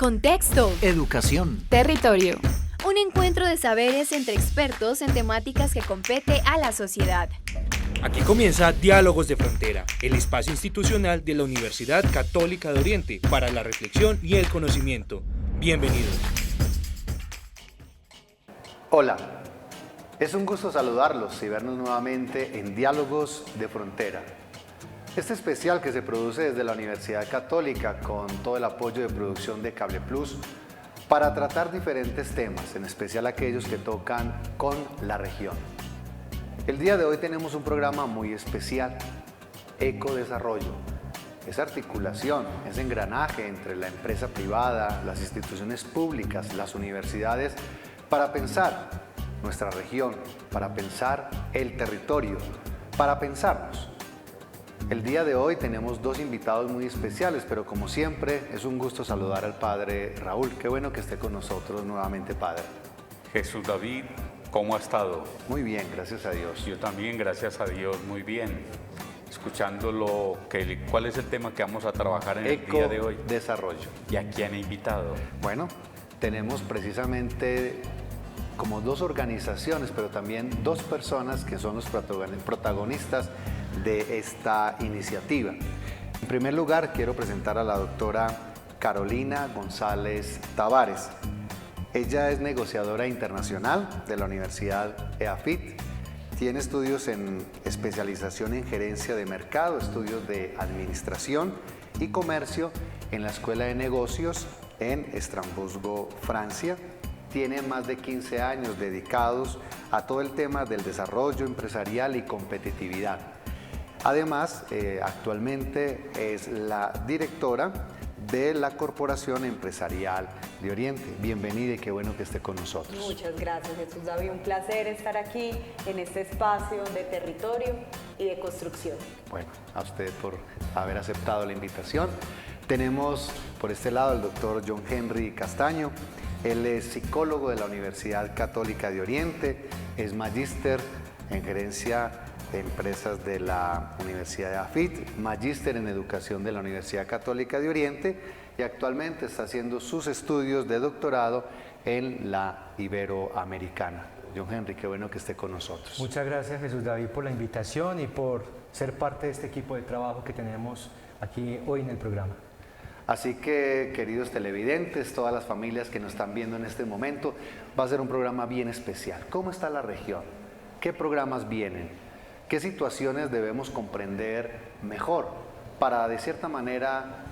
Contexto. Educación. Territorio. Un encuentro de saberes entre expertos en temáticas que compete a la sociedad. Aquí comienza Diálogos de Frontera, el espacio institucional de la Universidad Católica de Oriente para la reflexión y el conocimiento. Bienvenidos. Hola, es un gusto saludarlos y vernos nuevamente en Diálogos de Frontera. Este especial que se produce desde la Universidad Católica con todo el apoyo de producción de Cable Plus para tratar diferentes temas, en especial aquellos que tocan con la región. El día de hoy tenemos un programa muy especial, Ecodesarrollo. Esa articulación, ese engranaje entre la empresa privada, las instituciones públicas, las universidades, para pensar nuestra región, para pensar el territorio, para pensarnos. El día de hoy tenemos dos invitados muy especiales, pero como siempre es un gusto saludar al Padre Raúl. Qué bueno que esté con nosotros nuevamente, Padre. Jesús David, ¿cómo ha estado? Muy bien, gracias a Dios. Yo también, gracias a Dios, muy bien. Escuchando cuál es el tema que vamos a trabajar en el día de hoy. Desarrollo. ¿Y a quién ha invitado? Bueno, tenemos precisamente como dos organizaciones, pero también dos personas que son los protagonistas de esta iniciativa. En primer lugar, quiero presentar a la doctora Carolina González Tavares. Ella es negociadora internacional de la Universidad EAFIT. Tiene estudios en especialización en gerencia de mercado, estudios de administración y comercio en la Escuela de Negocios en Estrasburgo, Francia. Tiene más de 15 años dedicados a todo el tema del desarrollo empresarial y competitividad. Además, actualmente es la directora de la Corporación Empresarial de Oriente. Bienvenida y qué bueno que esté con nosotros. Muchas gracias, Jesús David. Un placer estar aquí en este espacio de territorio y de construcción. Bueno, a usted por haber aceptado la invitación. Tenemos por este lado al doctor John Henry Castaño. Él es psicólogo de la Universidad Católica de Oriente, es magíster en gerencia de empresas de la Universidad de AFIT, magíster en educación de la Universidad Católica de Oriente y actualmente está haciendo sus estudios de doctorado en la Iberoamericana. John Henry, qué bueno que esté con nosotros. Muchas gracias, Jesús David, por la invitación y por ser parte de este equipo de trabajo que tenemos aquí hoy en el programa. Así que, queridos televidentes, todas las familias que nos están viendo en este momento, va a ser un programa bien especial. ¿Cómo está la región? ¿Qué programas vienen? ¿Qué situaciones debemos comprender mejor para, de cierta manera,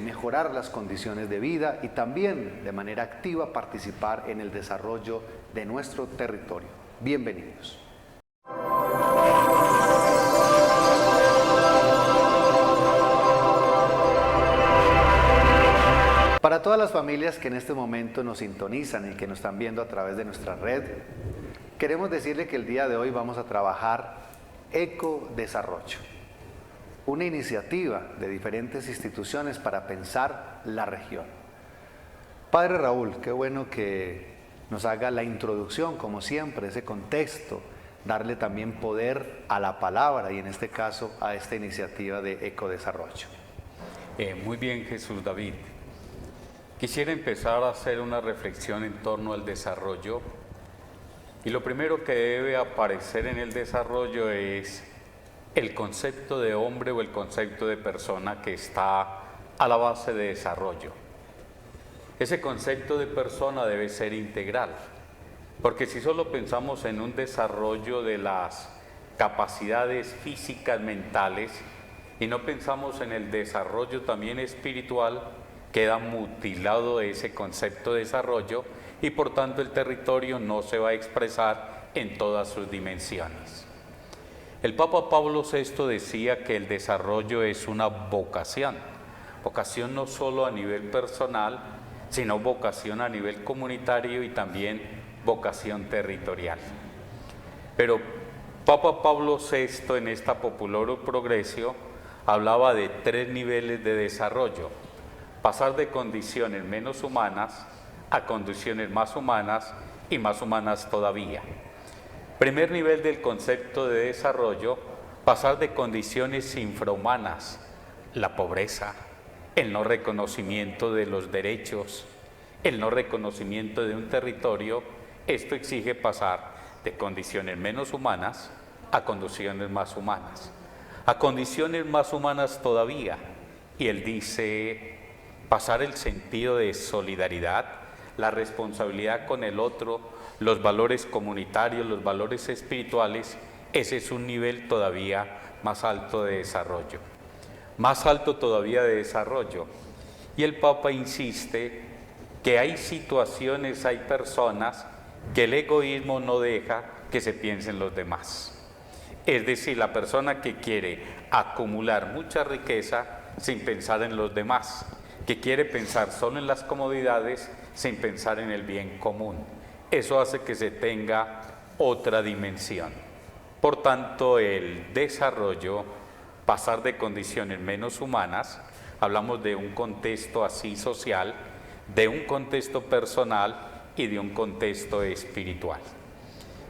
mejorar las condiciones de vida y también, de manera activa, participar en el desarrollo de nuestro territorio? Bienvenidos. Para todas las familias que en este momento nos sintonizan y que nos están viendo a través de nuestra red, queremos decirle que el día de hoy vamos a trabajar Ecodesarrollo, una iniciativa de diferentes instituciones para pensar la región. Padre Raúl, qué bueno que nos haga la introducción, como siempre, ese contexto, darle también poder a la palabra y en este caso a esta iniciativa de Ecodesarrollo. Muy bien, Jesús David. Quisiera empezar a hacer una reflexión en torno al desarrollo y lo primero que debe aparecer en el desarrollo es el concepto de hombre o el concepto de persona que está a la base de desarrollo. Ese concepto de persona debe ser integral, porque si solo pensamos en un desarrollo de las capacidades físicas, mentales, y no pensamos en el desarrollo también espiritual, queda mutilado ese concepto de desarrollo y por tanto el territorio no se va a expresar en todas sus dimensiones. El Papa Pablo VI decía que el desarrollo es una vocación no solo a nivel personal, sino vocación a nivel comunitario y también vocación territorial. Pero Papa Pablo VI en esta Populorum Progressio hablaba de 3 niveles de desarrollo: pasar de condiciones menos humanas a condiciones más humanas y más humanas todavía. Primer nivel del concepto de desarrollo, pasar de condiciones infrahumanas, la pobreza, el no reconocimiento de los derechos, el no reconocimiento de un territorio. Esto exige pasar de condiciones menos humanas a condiciones más humanas, a condiciones más humanas todavía. Y él dice, pasar el sentido de solidaridad, la responsabilidad con el otro, los valores comunitarios, los valores espirituales. Ese es un nivel todavía más alto de desarrollo, más alto todavía de desarrollo. Y el Papa insiste que hay situaciones, hay personas que el egoísmo no deja que se piense en los demás. Es decir, la persona que quiere acumular mucha riqueza sin pensar en los demás, que quiere pensar solo en las comodidades sin pensar en el bien común. Eso hace que se tenga otra dimensión. Por tanto, el desarrollo, pasar de condiciones menos humanas, hablamos de un contexto así social, de un contexto personal y de un contexto espiritual.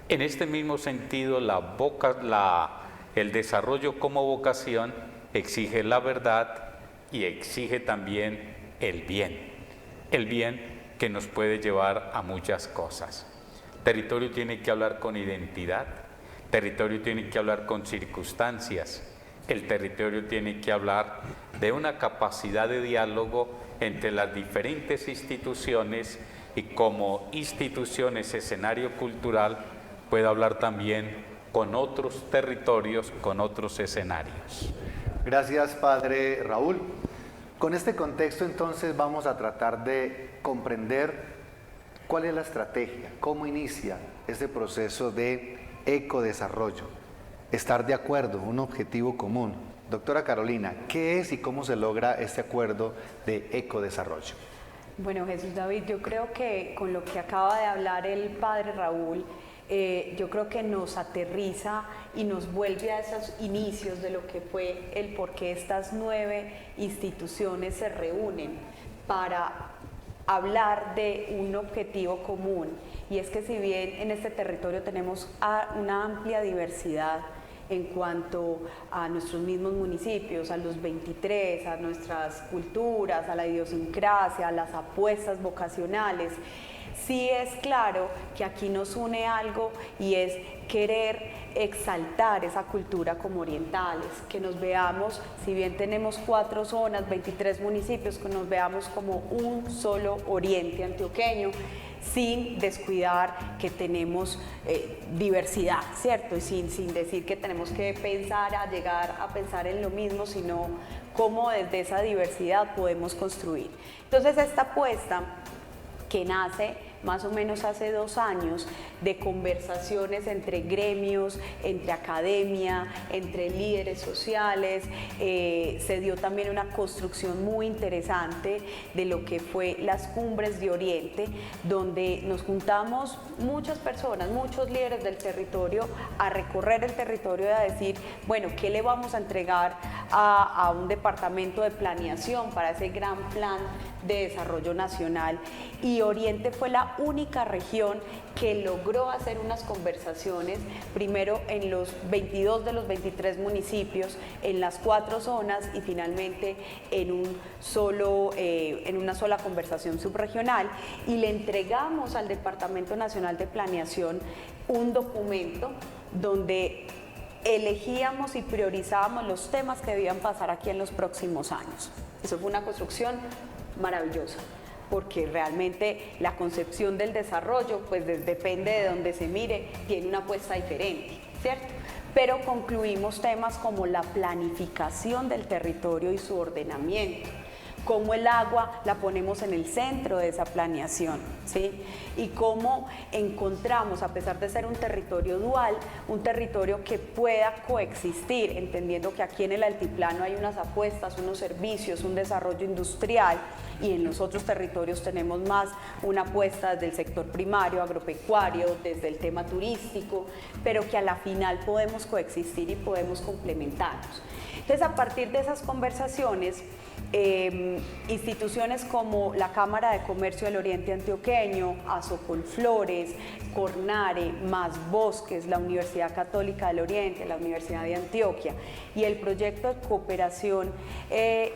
En este mismo sentido, el desarrollo como vocación exige la verdad y exige también el bien que nos puede llevar a muchas cosas. Territorio tiene que hablar con identidad, territorio tiene que hablar con circunstancias, el territorio tiene que hablar de una capacidad de diálogo entre las diferentes instituciones y como instituciones, escenario cultural, puede hablar también con otros territorios, con otros escenarios. Gracias, Padre Raúl. Con este contexto, entonces, vamos a tratar de comprender cuál es la estrategia, cómo inicia este proceso de ecodesarrollo. Estar de acuerdo, un objetivo común. Doctora Carolina, ¿qué es y cómo se logra este acuerdo de ecodesarrollo? Bueno, Jesús David, yo creo que con lo que acaba de hablar el Padre Raúl, yo creo que nos aterriza y nos vuelve a esos inicios de lo que fue el por qué estas 9 instituciones se reúnen para hablar de un objetivo común. Y es que si bien en este territorio tenemos una amplia diversidad en cuanto a nuestros mismos municipios, a los 23, a nuestras culturas, a la idiosincrasia, a las apuestas vocacionales, sí es claro que aquí nos une algo y es querer exaltar esa cultura como orientales, que nos veamos, si bien tenemos 4 zonas, 23 municipios, que nos veamos como un solo oriente antioqueño, sin descuidar que tenemos diversidad, ¿cierto? Y sin decir que tenemos que llegar a pensar en lo mismo, sino cómo desde esa diversidad podemos construir. Entonces, esta apuesta que nace más o menos hace 2 años de conversaciones entre gremios, entre academia, entre líderes sociales, se dio también una construcción muy interesante de lo que fue las Cumbres de Oriente, donde nos juntamos muchas personas, muchos líderes del territorio a recorrer el territorio y a decir, bueno, ¿qué le vamos a entregar a un departamento de planeación para ese gran plan de desarrollo nacional? Y Oriente fue la única región que logró hacer unas conversaciones, primero en los 22 de los 23 municipios, en las 4 zonas y finalmente en una sola conversación subregional, y le entregamos al Departamento Nacional de Planeación un documento donde elegíamos y priorizábamos los temas que debían pasar aquí en los próximos años. Eso fue una construcción maravillosa, porque realmente la concepción del desarrollo, pues depende de donde se mire, tiene una apuesta diferente, ¿cierto? Pero concluimos temas como la planificación del territorio y su ordenamiento, cómo el agua la ponemos en el centro de esa planeación, ¿sí? Y cómo encontramos, a pesar de ser un territorio dual, un territorio que pueda coexistir, entendiendo que aquí en el altiplano hay unas apuestas, unos servicios, un desarrollo industrial, y en los otros territorios tenemos más una apuesta desde el sector primario, agropecuario, desde el tema turístico, pero que a la final podemos coexistir y podemos complementarnos. Entonces, a partir de esas conversaciones, instituciones como la Cámara de Comercio del Oriente Antioqueño, Asocolflores, Cornare, Más Bosques, la Universidad Católica del Oriente, la Universidad de Antioquia y el proyecto de cooperación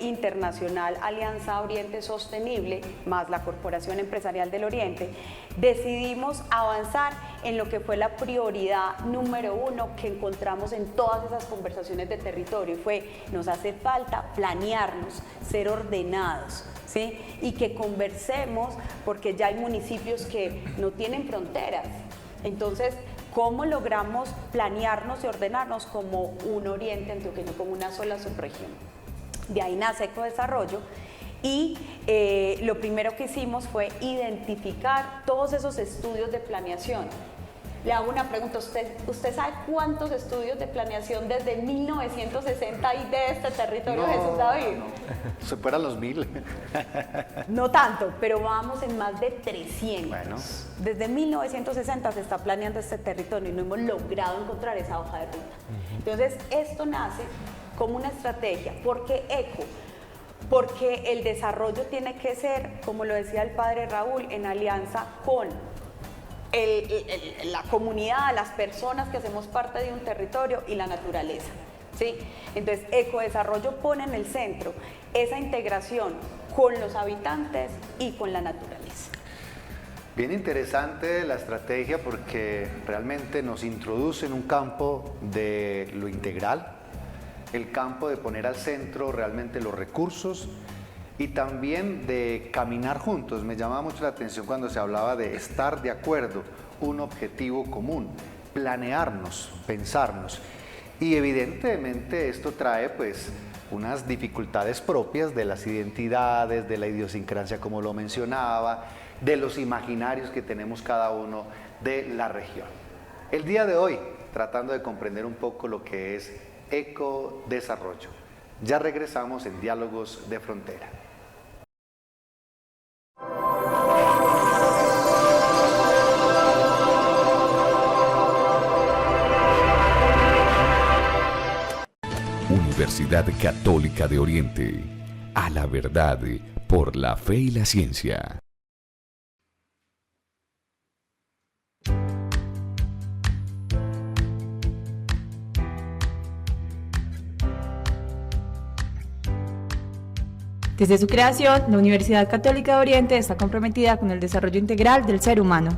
internacional Alianza Oriente Sostenible, más la Corporación Empresarial del Oriente, decidimos avanzar en lo que fue la prioridad número 1 que encontramos en todas esas conversaciones de territorio, y fue: nos hace falta planearnos, ser ordenados, ¿sí? Y que conversemos, porque ya hay municipios que no tienen fronteras. Entonces, ¿cómo logramos planearnos y ordenarnos como un oriente antioqueño, como una sola subregión? De ahí nace Ecodesarrollo. Y lo primero que hicimos fue identificar todos esos estudios de planeación. Le hago una pregunta: ¿usted sabe cuántos estudios de planeación desde 1960 hay de este territorio, Jesús David? No, superan los 1000. No tanto, pero vamos en más de 300. Bueno. Desde 1960 se está planeando este territorio y no hemos logrado encontrar esa hoja de ruta. Entonces, esto nace como una estrategia. ¿Por qué eco? Porque el desarrollo tiene que ser, como lo decía el padre Raúl, en alianza con la comunidad, las personas que hacemos parte de un territorio y la naturaleza, ¿sí? Entonces, Ecodesarrollo pone en el centro esa integración con los habitantes y con la naturaleza. Bien interesante la estrategia, porque realmente nos introduce en un campo de lo integral, el campo de poner al centro realmente los recursos y también de caminar juntos. Me llamaba mucho la atención cuando se hablaba de estar de acuerdo, un objetivo común, planearnos, pensarnos. Y evidentemente esto trae pues unas dificultades propias de las identidades, de la idiosincrasia, como lo mencionaba, de los imaginarios que tenemos cada uno de la región. El día de hoy, tratando de comprender un poco lo que es Ecodesarrollo. Ya regresamos en Diálogos de Frontera. Universidad Católica de Oriente. A la verdad, por la fe y la ciencia. Desde su creación, la Universidad Católica de Oriente está comprometida con el desarrollo integral del ser humano.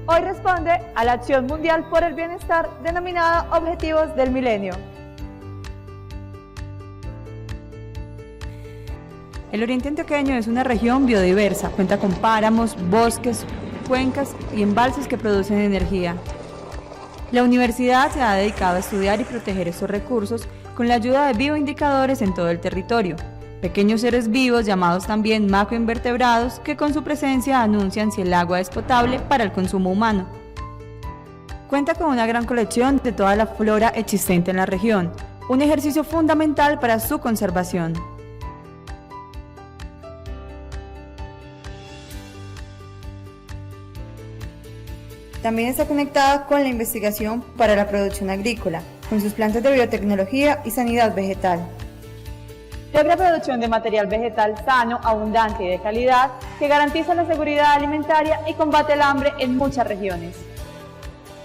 Hoy responde a la Acción Mundial por el Bienestar denominada Objetivos del Milenio. El Oriente Antioqueño es una región biodiversa, cuenta con páramos, bosques, cuencas y embalses que producen energía. La universidad se ha dedicado a estudiar y proteger estos recursos con la ayuda de bioindicadores en todo el territorio, pequeños seres vivos llamados también macroinvertebrados que con su presencia anuncian si el agua es potable para el consumo humano. Cuenta con una gran colección de toda la flora existente en la región, un ejercicio fundamental para su conservación. También está conectada con la investigación para la producción agrícola, con sus plantas de biotecnología y sanidad vegetal. Logra producción de material vegetal sano, abundante y de calidad que garantiza la seguridad alimentaria y combate el hambre en muchas regiones.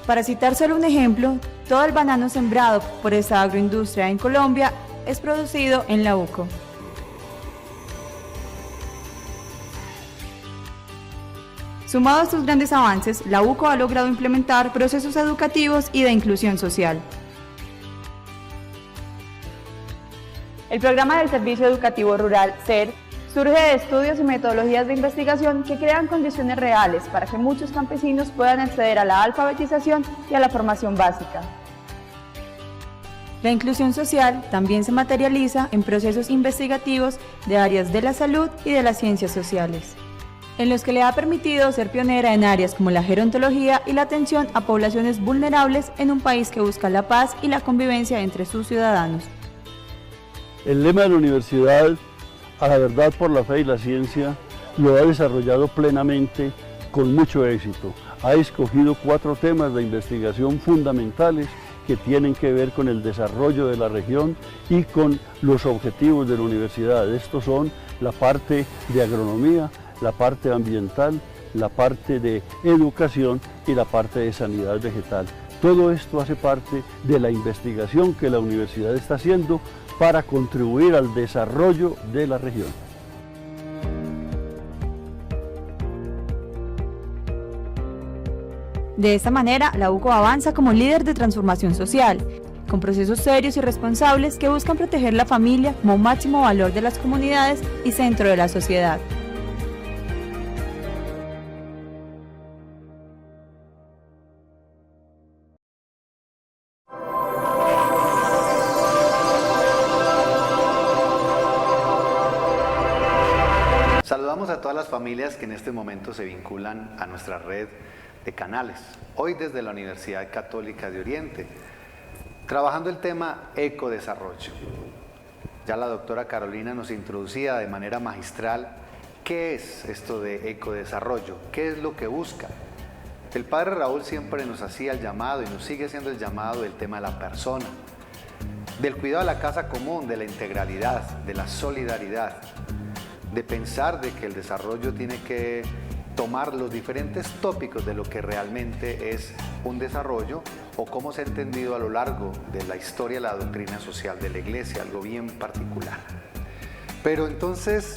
Para citar solo un ejemplo, todo el banano sembrado por esta agroindustria en Colombia es producido en la UCO. Sumado a estos grandes avances, la UCO ha logrado implementar procesos educativos y de inclusión social. El programa del Servicio Educativo Rural, SER, surge de estudios y metodologías de investigación que crean condiciones reales para que muchos campesinos puedan acceder a la alfabetización y a la formación básica. La inclusión social también se materializa en procesos investigativos de áreas de la salud y de las ciencias sociales, en los que le ha permitido ser pionera en áreas como la gerontología y la atención a poblaciones vulnerables en un país que busca la paz y la convivencia entre sus ciudadanos. El lema de la universidad, a la verdad por la fe y la ciencia, lo ha desarrollado plenamente con mucho éxito. Ha escogido 4 temas de investigación fundamentales que tienen que ver con el desarrollo de la región y con los objetivos de la universidad. Estos son la parte de agronomía, la parte ambiental, la parte de educación y la parte de sanidad vegetal. Todo esto hace parte de la investigación que la universidad está haciendo para contribuir al desarrollo de la región. De esta manera, la UCO avanza como líder de transformación social, con procesos serios y responsables que buscan proteger la familia como máximo valor de las comunidades y centro de la sociedad. Saludamos a todas las familias que en este momento se vinculan a nuestra red de canales. Hoy desde la Universidad Católica de Oriente, trabajando el tema ecodesarrollo. Ya la doctora Carolina nos introducía de manera magistral qué es esto de ecodesarrollo, qué es lo que busca. El padre Raúl siempre nos hacía el llamado y nos sigue haciendo el llamado del tema de la persona, del cuidado de la casa común, de la integralidad, de la solidaridad, de pensar de que el desarrollo tiene que tomar los diferentes tópicos de lo que realmente es un desarrollo o cómo se ha entendido a lo largo de la historia de la doctrina social de la Iglesia, algo bien particular. Pero entonces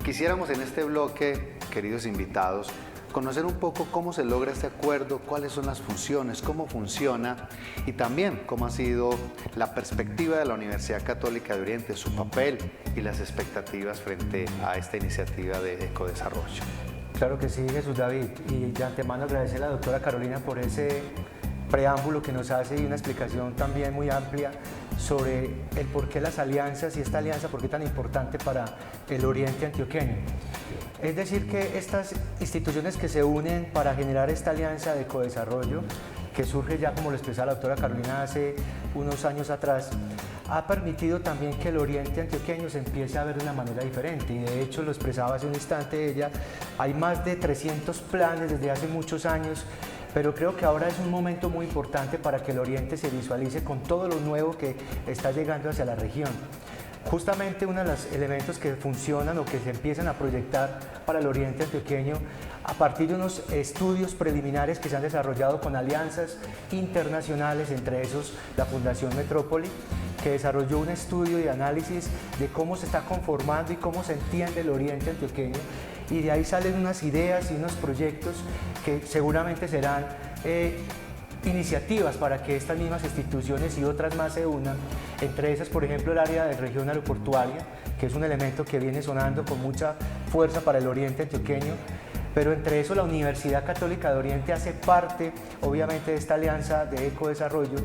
quisiéramos en este bloque, queridos invitados, conocer un poco cómo se logra este acuerdo, cuáles son las funciones, cómo funciona y también cómo ha sido la perspectiva de la Universidad Católica de Oriente, su papel y las expectativas frente a esta iniciativa de ecodesarrollo. Claro que sí, Jesús David, y de antemano agradecer a la doctora Carolina por ese preámbulo que nos hace y una explicación también muy amplia sobre el por qué las alianzas y esta alianza, por qué tan importante para el Oriente Antioqueño. Es decir, que estas instituciones que se unen para generar esta alianza de ecodesarrollo, que surge ya, como lo expresaba la doctora Carolina hace unos años atrás, ha permitido también que el Oriente Antioqueño se empiece a ver de una manera diferente, y de hecho lo expresaba hace un instante ella, hay más de 300 planes desde hace muchos años, pero creo que ahora es un momento muy importante para que el Oriente se visualice con todo lo nuevo que está llegando hacia la región. Justamente uno de los elementos que funcionan o que se empiezan a proyectar para el Oriente Antioqueño a partir de unos estudios preliminares que se han desarrollado con alianzas internacionales, entre esos la Fundación Metrópoli, que desarrolló un estudio de análisis de cómo se está conformando y cómo se entiende el Oriente Antioqueño, y de ahí salen unas ideas y unos proyectos que seguramente serán iniciativas para que estas mismas instituciones y otras más se unan, entre esas, por ejemplo, el área de región aeroportuaria, que es un elemento que viene sonando con mucha fuerza para el Oriente Antioqueño, pero entre eso la Universidad Católica de Oriente hace parte, obviamente, de esta alianza de ecodesarrollo,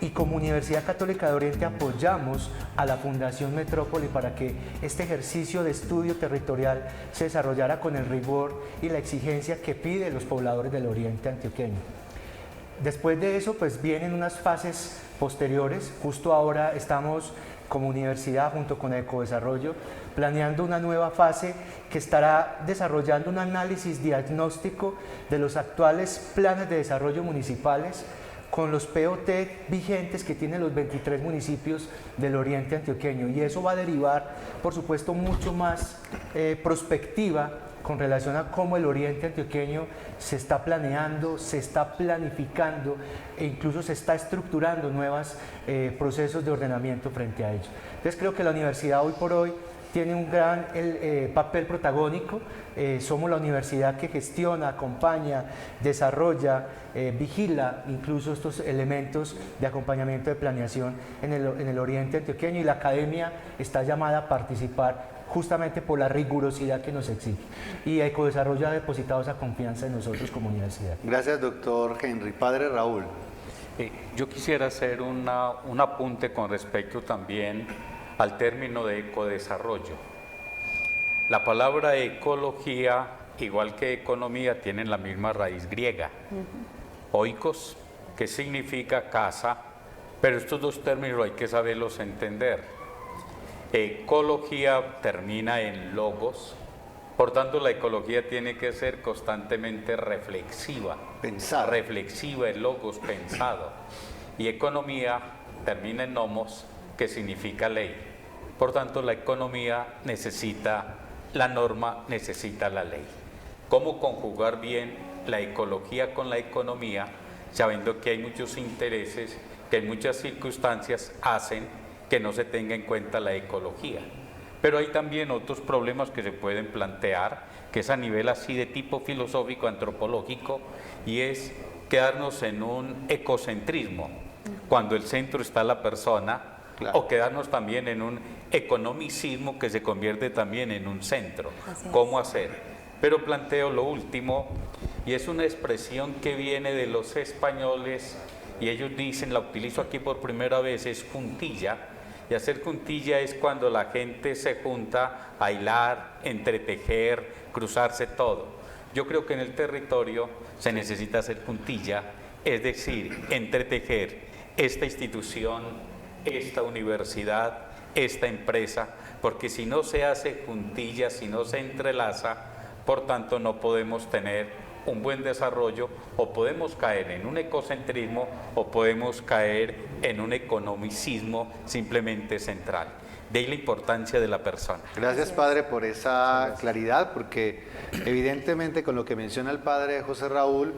y como Universidad Católica de Oriente apoyamos a la Fundación Metrópoli para que este ejercicio de estudio territorial se desarrollara con el rigor y la exigencia que piden los pobladores del Oriente Antioqueño. Después de eso, pues vienen unas fases posteriores. Justo ahora estamos como universidad junto con Ecodesarrollo planeando una nueva fase que estará desarrollando un análisis diagnóstico de los actuales planes de desarrollo municipales con los POT vigentes que tienen los 23 municipios del Oriente Antioqueño, y eso va a derivar, por supuesto, mucho más prospectiva con relación a cómo el Oriente Antioqueño se está planeando, se está planificando e incluso se está estructurando nuevos procesos de ordenamiento frente a ello. Entonces creo que la universidad hoy por hoy tiene un gran papel protagónico. Somos la universidad que gestiona, acompaña, desarrolla, vigila incluso estos elementos de acompañamiento de planeación en el Oriente Antioqueño, y la academia está llamada a participar justamente por la rigurosidad que nos exige. Y Ecodesarrollo ha depositado esa confianza en nosotros como universidad. Gracias, doctor Henry. Padre Raúl. Yo quisiera hacer un apunte con respecto también al término de ecodesarrollo. La palabra ecología, igual que economía, tienen la misma raíz griega. Oikos, que significa casa, pero estos dos términos hay que saberlos entender. Ecología termina en logos, por tanto la ecología tiene que ser constantemente reflexiva. Pensar. Reflexiva, el logos, pensado. y economía termina en nomos, que significa ley. Por tanto, la economía necesita la norma, necesita la ley. ¿Cómo conjugar bien la ecología con la economía, sabiendo que hay muchos intereses, que en muchas circunstancias hacen que no se tenga en cuenta la ecología? Pero hay también otros problemas que se pueden plantear, que es a nivel así de tipo filosófico, antropológico, y es quedarnos en un ecocentrismo, cuando el centro está la persona, claro, o quedarnos también en un economicismo que se convierte también en un centro. ¿Cómo hacer? Pero planteo lo último, y es una expresión que viene de los españoles, y ellos dicen, la utilizo aquí por primera vez, es juntilla, y hacer juntilla es cuando la gente se junta a hilar, entretejer, cruzarse todo. Yo creo que en el territorio se necesita hacer juntilla, es decir, entretejer esta institución, esta universidad, esta empresa, porque si no se hace juntilla, si no se entrelaza, por tanto no podemos tener un buen desarrollo, o podemos caer en un ecocentrismo o podemos caer en un economicismo simplemente central. De ahí la importancia de la persona. Gracias, padre, por esa claridad, porque evidentemente con lo que menciona el padre José Raúl,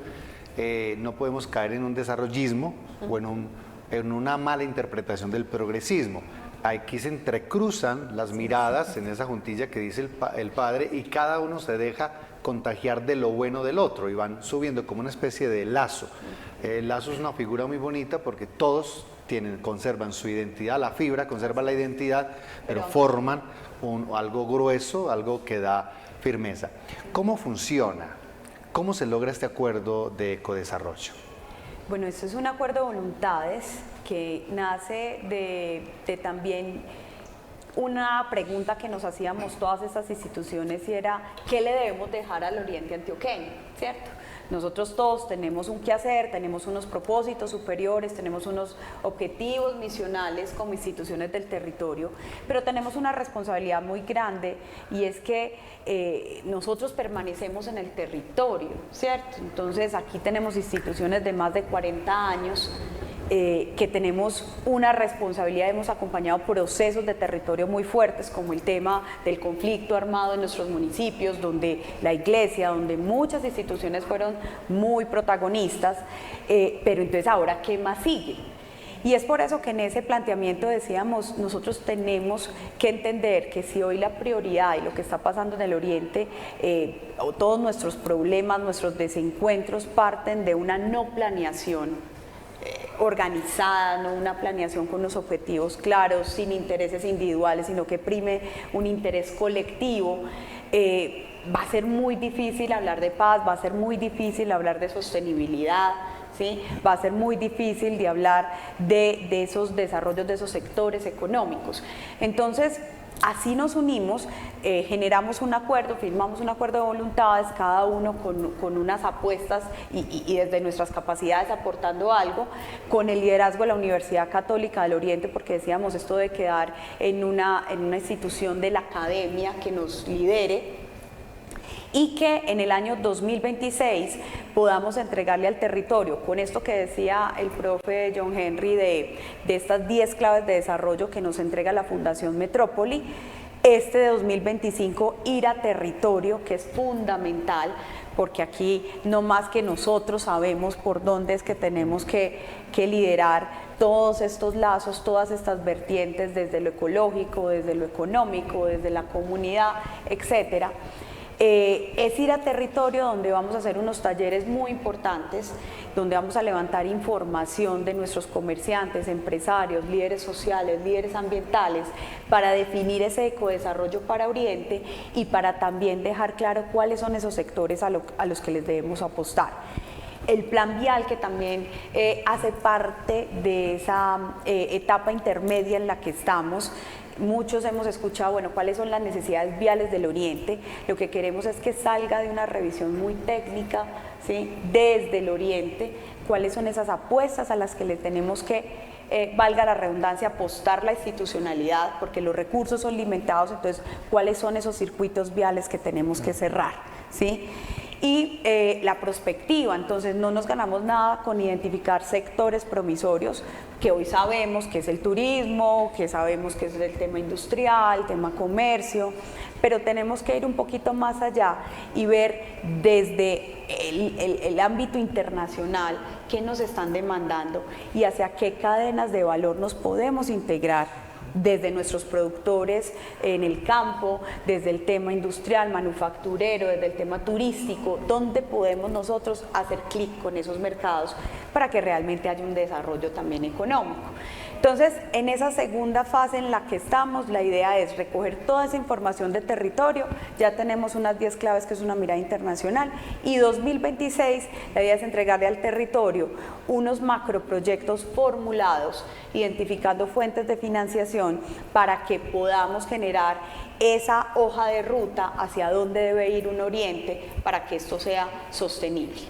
no podemos caer en un desarrollismo o en una mala interpretación del progresismo. Aquí se entrecruzan las miradas en esa juntilla que dice el padre, y cada uno se deja contagiar de lo bueno del otro y van subiendo como una especie de lazo. El lazo es una figura muy bonita porque todos conservan su identidad, la fibra conserva la identidad, pero forman algo grueso, algo que da firmeza. ¿Cómo funciona? ¿Cómo se logra este acuerdo de ecodesarrollo? Bueno, esto es un acuerdo de voluntades que nace de también una pregunta que nos hacíamos todas estas instituciones, y era ¿qué le debemos dejar al oriente antioqueño? ¿Cierto? Nosotros todos tenemos un quehacer, tenemos unos propósitos superiores, tenemos unos objetivos misionales como instituciones del territorio, pero tenemos una responsabilidad muy grande, y es que nosotros permanecemos en el territorio, ¿cierto? Entonces aquí tenemos instituciones de más de 40 años, que tenemos una responsabilidad, hemos acompañado procesos de territorio muy fuertes, como el tema del conflicto armado en nuestros municipios, donde la iglesia, donde muchas instituciones fueron muy protagonistas, pero entonces ahora, ¿qué más sigue? Y es por eso que en ese planteamiento decíamos, nosotros tenemos que entender que si hoy la prioridad y lo que está pasando en el oriente, todos nuestros problemas, nuestros desencuentros parten de una no planeación organizada, no una planeación con unos objetivos claros, sin intereses individuales, sino que prime un interés colectivo, va a ser muy difícil hablar de paz, va a ser muy difícil hablar de sostenibilidad, ¿sí? Va a ser muy difícil de hablar de esos desarrollos, de esos sectores económicos. Entonces, así nos unimos, generamos un acuerdo, firmamos un acuerdo de voluntades, cada uno con unas apuestas y desde nuestras capacidades aportando algo, con el liderazgo de la Universidad Católica del Oriente, porque decíamos esto de quedar en una institución de la academia que nos lidere, y que en el año 2026 podamos entregarle al territorio, con esto que decía el profe John Henry de estas 10 claves de desarrollo que nos entrega la Fundación Metrópoli, este de 2025 ir a territorio, que es fundamental, porque aquí no más que nosotros sabemos por dónde es que tenemos que liderar todos estos lazos, todas estas vertientes, desde lo ecológico, desde lo económico, desde la comunidad, etcétera. Es ir a territorio donde vamos a hacer unos talleres muy importantes, donde vamos a levantar información de nuestros comerciantes, empresarios, líderes sociales, líderes ambientales, para definir ese ecodesarrollo para Oriente y para también dejar claro cuáles son esos sectores a los que les debemos apostar. El plan vial, que también hace parte de esa etapa intermedia en la que estamos. Muchos hemos escuchado, bueno, cuáles son las necesidades viales del Oriente. Lo que queremos es que salga de una revisión muy técnica, ¿sí?, desde el Oriente, cuáles son esas apuestas a las que le tenemos que, valga la redundancia, apostar la institucionalidad, porque los recursos son limitados, entonces, cuáles son esos circuitos viales que tenemos que cerrar, ¿sí? y la prospectiva. Entonces no nos ganamos nada con identificar sectores promisorios que hoy sabemos que es el turismo, que sabemos que es el tema industrial, tema comercio, pero tenemos que ir un poquito más allá y ver desde el ámbito internacional qué nos están demandando y hacia qué cadenas de valor nos podemos integrar desde nuestros productores en el campo, desde el tema industrial, manufacturero, desde el tema turístico, dónde podemos nosotros hacer clic con esos mercados para que realmente haya un desarrollo también económico. Entonces, en esa segunda fase en la que estamos, la idea es recoger toda esa información de territorio, ya tenemos unas 10 claves que es una mirada internacional, y 2026 la idea es entregarle al territorio unos macroproyectos formulados, identificando fuentes de financiación para que podamos generar esa hoja de ruta hacia dónde debe ir un oriente para que esto sea sostenible.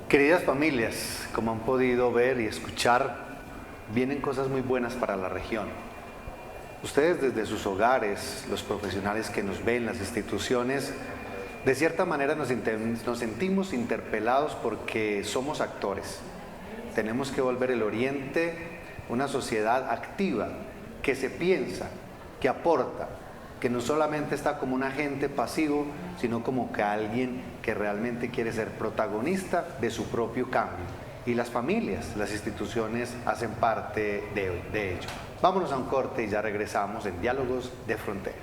Queridas familias, como han podido ver y escuchar, vienen cosas muy buenas para la región. Ustedes desde sus hogares, los profesionales que nos ven, las instituciones, de cierta manera nos sentimos interpelados porque somos actores. Tenemos que volver el Oriente una sociedad activa, que se piensa, que aporta, que no solamente está como un agente pasivo, sino como que alguien que realmente quiere ser protagonista de su propio cambio. Y las familias, las instituciones hacen parte de ello. Vámonos a un corte y ya regresamos en Diálogos de Frontera.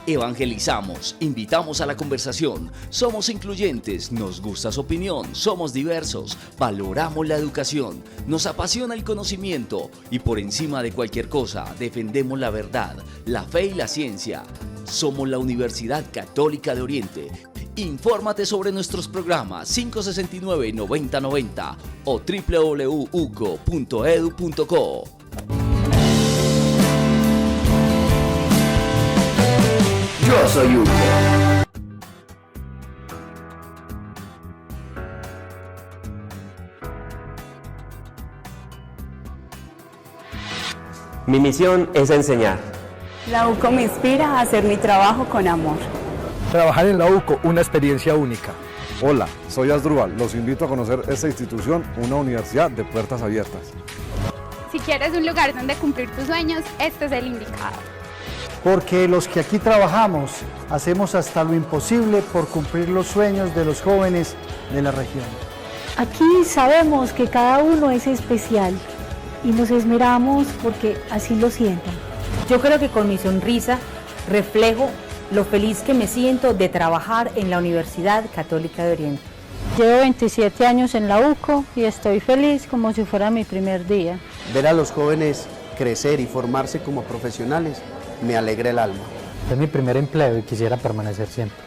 Evangelizamos, invitamos a la conversación, somos incluyentes, nos gusta su opinión, somos diversos, valoramos la educación, nos apasiona el conocimiento y por encima de cualquier cosa defendemos la verdad, la fe y la ciencia. Somos la Universidad Católica de Oriente. Infórmate sobre nuestros programas 569-9090 o www.uco.edu.co. Yo soy Hugo. Mi misión es enseñar. La UCO me inspira a hacer mi trabajo con amor. Trabajar en la UCO, una experiencia única. Hola, soy Asdrúbal. Los invito a conocer esta institución, una universidad de puertas abiertas. Si quieres un lugar donde cumplir tus sueños, este es el indicado. Porque los que aquí trabajamos hacemos hasta lo imposible por cumplir los sueños de los jóvenes de la región. Aquí sabemos que cada uno es especial y nos esmeramos porque así lo sientan. Yo creo que con mi sonrisa reflejo lo feliz que me siento de trabajar en la Universidad Católica de Oriente. Llevo 27 años en la UCO y estoy feliz como si fuera mi primer día. Ver a los jóvenes crecer y formarse como profesionales me alegra el alma. Es mi primer empleo y quisiera permanecer siempre.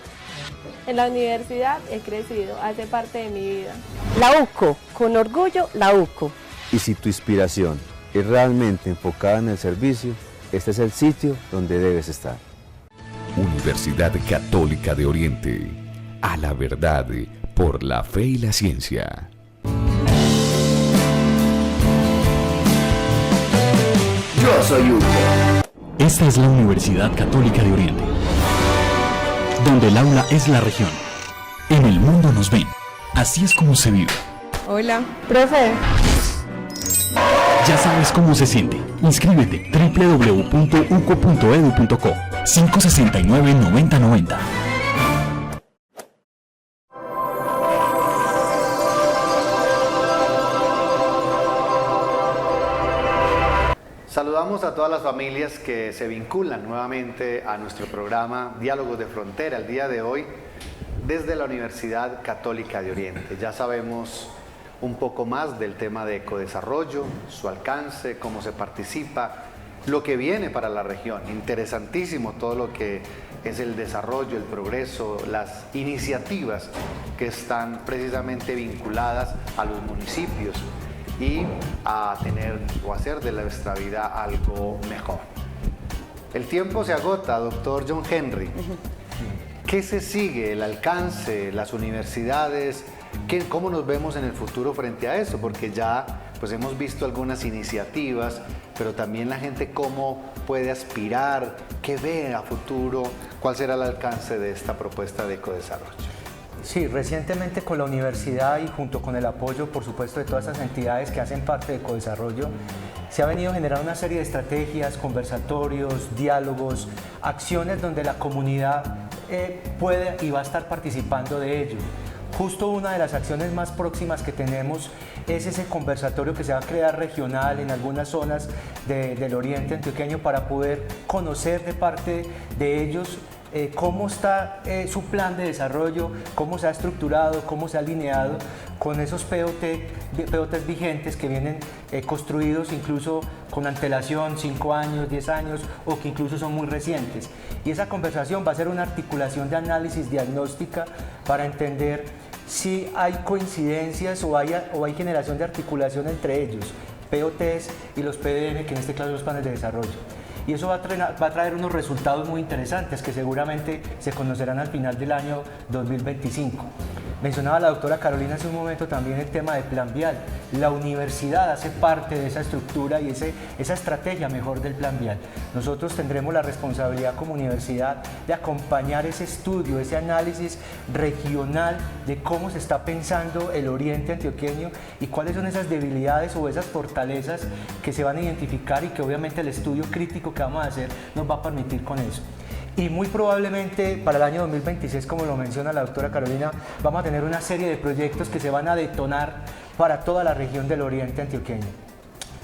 En la universidad he crecido, hace parte de mi vida. La UCO, con orgullo, la UCO. Y si tu inspiración es realmente enfocada en el servicio, este es el sitio donde debes estar. Universidad Católica de Oriente. A la verdad, por la fe y la ciencia. Yo soy Hugo. Esta es la Universidad Católica de Oriente, donde el aula es la región. En el mundo nos ven. Así es como se vive. Hola, profe. Ya sabes cómo se siente. Inscríbete www.uco.edu.co 569-9090. Saludamos a todas las familias que se vinculan nuevamente a nuestro programa Diálogos de Frontera el día de hoy desde la Universidad Católica de Oriente. Ya sabemos un poco más del tema de ecodesarrollo, su alcance, cómo se participa, lo que viene para la región. Interesantísimo todo lo que es el desarrollo, el progreso, las iniciativas que están precisamente vinculadas a los municipios y a tener o hacer de nuestra vida algo mejor. El tiempo se agota, doctor John Henry. ¿Qué se sigue? ¿El alcance? ¿Las universidades? ¿Cómo nos vemos en el futuro frente a eso? Porque ya pues hemos visto algunas iniciativas, pero también la gente cómo puede aspirar, qué ve a futuro, cuál será el alcance de esta propuesta de ecodesarrollo. Sí, recientemente con la universidad y junto con el apoyo, por supuesto, de todas estas entidades que hacen parte de Ecodesarrollo, se ha venido generando una serie de estrategias, conversatorios, diálogos, acciones donde la comunidad puede y va a estar participando de ello. Justo una de las acciones más próximas que tenemos es ese conversatorio que se va a crear regional en algunas zonas del oriente antioqueño para poder conocer de parte de ellos cómo está su plan de desarrollo, cómo se ha estructurado, cómo se ha alineado con esos POTs vigentes que vienen construidos incluso con antelación, 5 años, 10 años o que incluso son muy recientes. Y esa conversación va a ser una articulación de análisis diagnóstica para entender si hay coincidencias o hay generación de articulación entre ellos, POTs y los PDM, que en este caso son los planes de desarrollo. Y eso va a traer unos resultados muy interesantes que seguramente se conocerán al final del año 2025. Mencionaba la doctora Carolina hace un momento también el tema del plan vial. La universidad hace parte de esa estructura y esa estrategia mejor del plan vial. Nosotros tendremos la responsabilidad como universidad de acompañar ese estudio, ese análisis regional de cómo se está pensando el oriente antioqueño y cuáles son esas debilidades o esas fortalezas que se van a identificar y que obviamente el estudio crítico que vamos a hacer nos va a permitir con eso. Y muy probablemente para el año 2026, como lo menciona la doctora Carolina, vamos a tener una serie de proyectos que se van a detonar para toda la región del oriente antioqueño.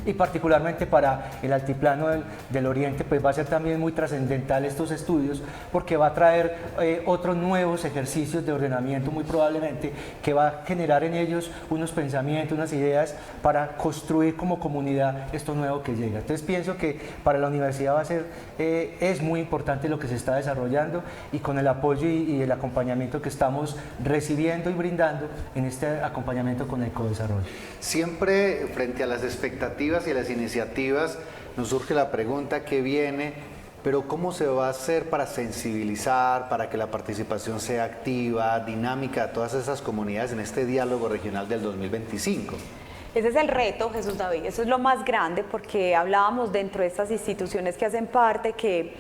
Y particularmente para el altiplano del oriente, pues va a ser también muy trascendental estos estudios porque va a traer otros nuevos ejercicios de ordenamiento muy probablemente que va a generar en ellos unos pensamientos, unas ideas para construir como comunidad esto nuevo que llega. Entonces pienso que para la universidad va a ser, es muy importante lo que se está desarrollando y con el apoyo y el acompañamiento que estamos recibiendo y brindando en este acompañamiento con el ecodesarrollo. Siempre frente a las expectativas y las iniciativas nos surge la pregunta que viene, pero ¿cómo se va a hacer para sensibilizar, para que la participación sea activa, dinámica de todas esas comunidades en este diálogo regional del 2025? Ese es el reto, Jesús David, eso es lo más grande porque hablábamos dentro de estas instituciones que hacen parte que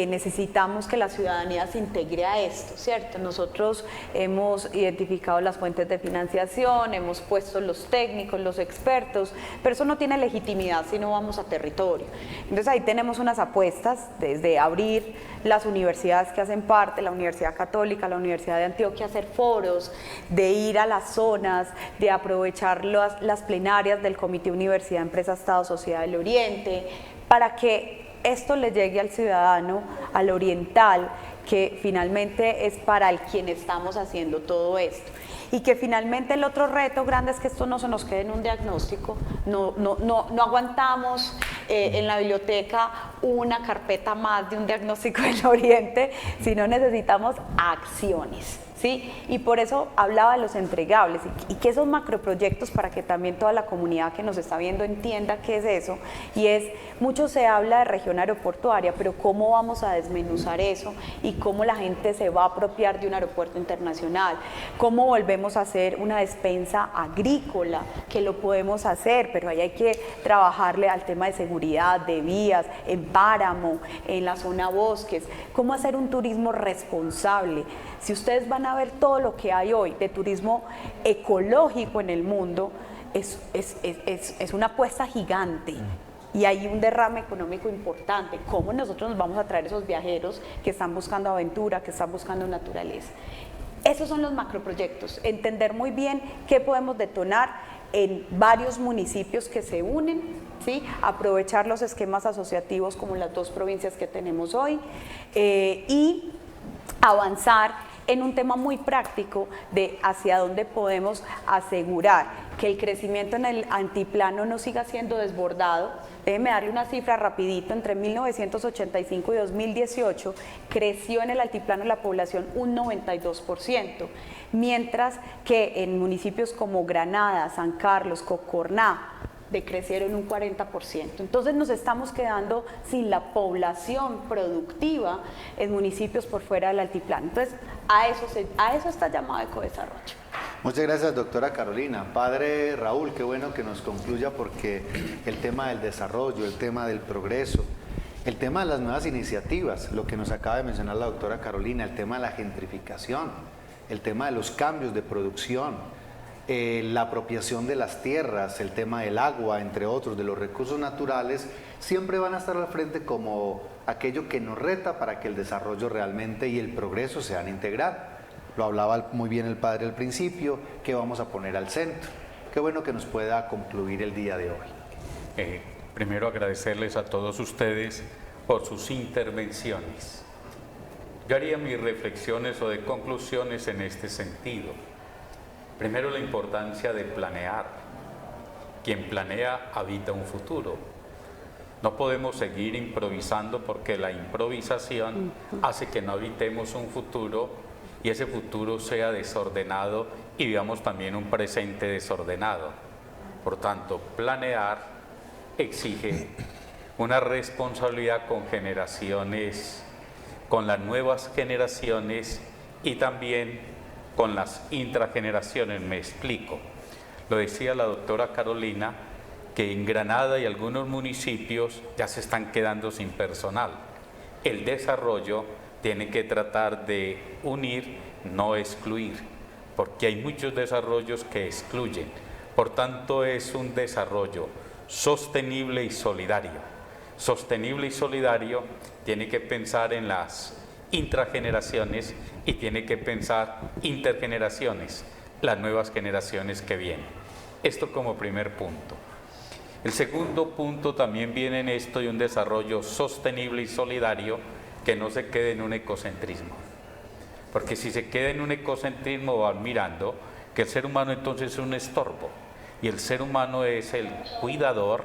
necesitamos que la ciudadanía se integre a esto, ¿cierto? Nosotros hemos identificado las fuentes de financiación, hemos puesto los técnicos, los expertos, pero eso no tiene legitimidad si no vamos a territorio. Entonces ahí tenemos unas apuestas desde abrir las universidades que hacen parte, la Universidad Católica, la Universidad de Antioquia, hacer foros, de ir a las zonas, de aprovechar las plenarias del Comité Universidad, Empresa, Estado, Sociedad del Oriente, para que esto le llegue al ciudadano, al oriental, que finalmente es para el quien estamos haciendo todo esto. Y que finalmente el otro reto grande es que esto no se nos quede en un diagnóstico, no aguantamos en la biblioteca una carpeta más de un diagnóstico del oriente, sino necesitamos acciones. ¿sí? Y por eso hablaba de los entregables y que esos macroproyectos, para que también toda la comunidad que nos está viendo entienda qué es eso, y es, mucho se habla de región aeroportuaria, pero ¿cómo vamos a desmenuzar eso y cómo la gente se va a apropiar de un aeropuerto internacional? ¿Cómo volvemos a hacer una despensa agrícola? Que lo podemos hacer, pero ahí hay que trabajarle al tema de seguridad, de vías, en Páramo, en la zona bosques, cómo hacer un turismo responsable. Si ustedes van a ver todo lo que hay hoy de turismo ecológico en el mundo, es una apuesta gigante y hay un derrame económico importante. ¿Cómo nosotros nos vamos a traer esos viajeros que están buscando aventura, que están buscando naturaleza? Esos son los macroproyectos, entender muy bien qué podemos detonar en varios municipios que se unen, ¿sí? Aprovechar los esquemas asociativos como las 2 provincias que tenemos hoy y avanzar en un tema muy práctico de hacia dónde podemos asegurar que el crecimiento en el altiplano no siga siendo desbordado. Déjeme darle una cifra rapidito: entre 1985 y 2018 creció en el altiplano la población un 92%, mientras que en municipios como Granada, San Carlos, Cocorná decrecieron un 40%. Entonces nos estamos quedando sin la población productiva en municipios por fuera del altiplano. Entonces a eso está llamado ecodesarrollo. Muchas gracias, doctora Carolina. Padre Raúl, qué bueno que nos concluya, porque el tema del desarrollo, el tema del progreso, el tema de las nuevas iniciativas, lo que nos acaba de mencionar la doctora Carolina, el tema de la gentrificación, el tema de los cambios de producción, la apropiación de las tierras, el tema del agua, entre otros, de los recursos naturales, siempre van a estar al frente como aquello que nos reta para que el desarrollo realmente y el progreso sean integral. Lo hablaba muy bien el padre al principio, que vamos a poner al centro. Qué bueno que nos pueda concluir el día de hoy. Primero agradecerles a todos ustedes por sus intervenciones. Yo haría mis reflexiones o de conclusiones en este sentido. Primero, la importancia de planear. Quien planea habita un futuro. No podemos seguir improvisando, porque la improvisación hace que no habitemos un futuro y ese futuro sea desordenado y vivamos también un presente desordenado. Por tanto, planear exige una responsabilidad con generaciones, con las nuevas generaciones y también con las intrageneraciones. Me explico. Lo decía la doctora Carolina, que en Granada y algunos municipios ya se están quedando sin personal. El desarrollo tiene que tratar de unir, no excluir, porque hay muchos desarrollos que excluyen. Por tanto, es un desarrollo sostenible y solidario. Sostenible y solidario tiene que pensar en las intrageneraciones y tiene que pensar intergeneraciones, las nuevas generaciones que vienen. Esto como primer punto. El segundo punto también viene en esto de un desarrollo sostenible y solidario que no se quede en un ecocentrismo. Porque si se queda en un ecocentrismo, van mirando que el ser humano entonces es un estorbo, y el ser humano es el cuidador,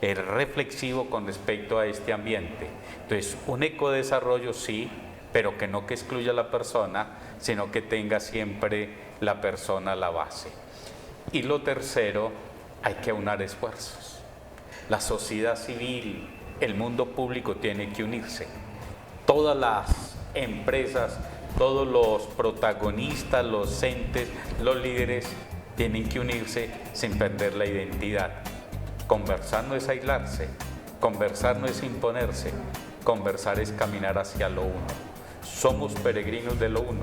el reflexivo con respecto a este ambiente. Entonces, un ecodesarrollo sí, pero que no que excluya a la persona, sino que tenga siempre la persona la base. Y lo tercero, hay que aunar esfuerzos. La sociedad civil, el mundo público tiene que unirse. Todas las empresas, todos los protagonistas, los entes, los líderes tienen que unirse sin perder la identidad. Conversar no es aislarse, conversar no es imponerse, conversar es caminar hacia lo uno. Somos peregrinos de lo uno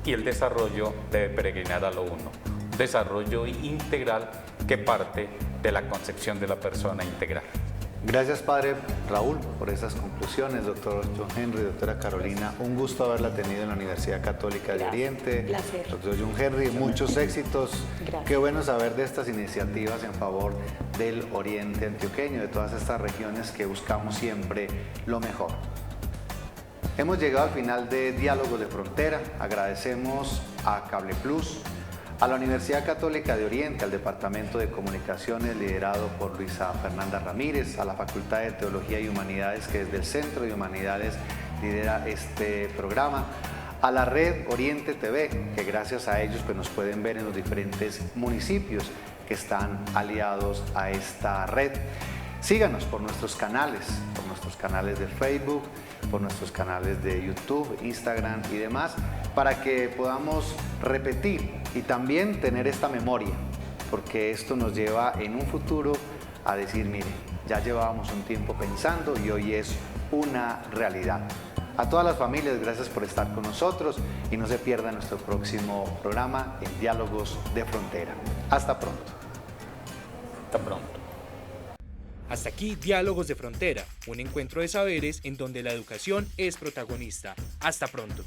y el desarrollo debe peregrinar a lo uno. Un desarrollo integral que parte de la concepción de la persona integral. Gracias, padre Raúl, por esas conclusiones, doctor John Henry, doctora Carolina. Un gusto haberla tenido en la Universidad Católica de Oriente. Placer. Doctor John Henry, muchos éxitos. Gracias. Qué bueno saber de estas iniciativas en favor del Oriente antioqueño, de todas estas regiones que buscamos siempre lo mejor. Hemos llegado al final de Diálogos de Frontera. Agradecemos a Cable Plus, a la Universidad Católica de Oriente, al Departamento de Comunicaciones liderado por Luisa Fernanda Ramírez, a la Facultad de Teología y Humanidades, que desde el Centro de Humanidades lidera este programa, a la red Oriente TV, que gracias a ellos pues, nos pueden ver en los diferentes municipios que están aliados a esta red. Síganos por nuestros canales de Facebook, por nuestros canales de YouTube, Instagram y demás, para que podamos repetir y también tener esta memoria, porque esto nos lleva en un futuro a decir, mire, ya llevábamos un tiempo pensando y hoy es una realidad. A todas las familias, gracias por estar con nosotros y no se pierdan nuestro próximo programa en Diálogos de Frontera. Hasta pronto. Hasta pronto. Hasta aquí Diálogos de Frontera, un encuentro de saberes en donde la educación es protagonista. Hasta pronto.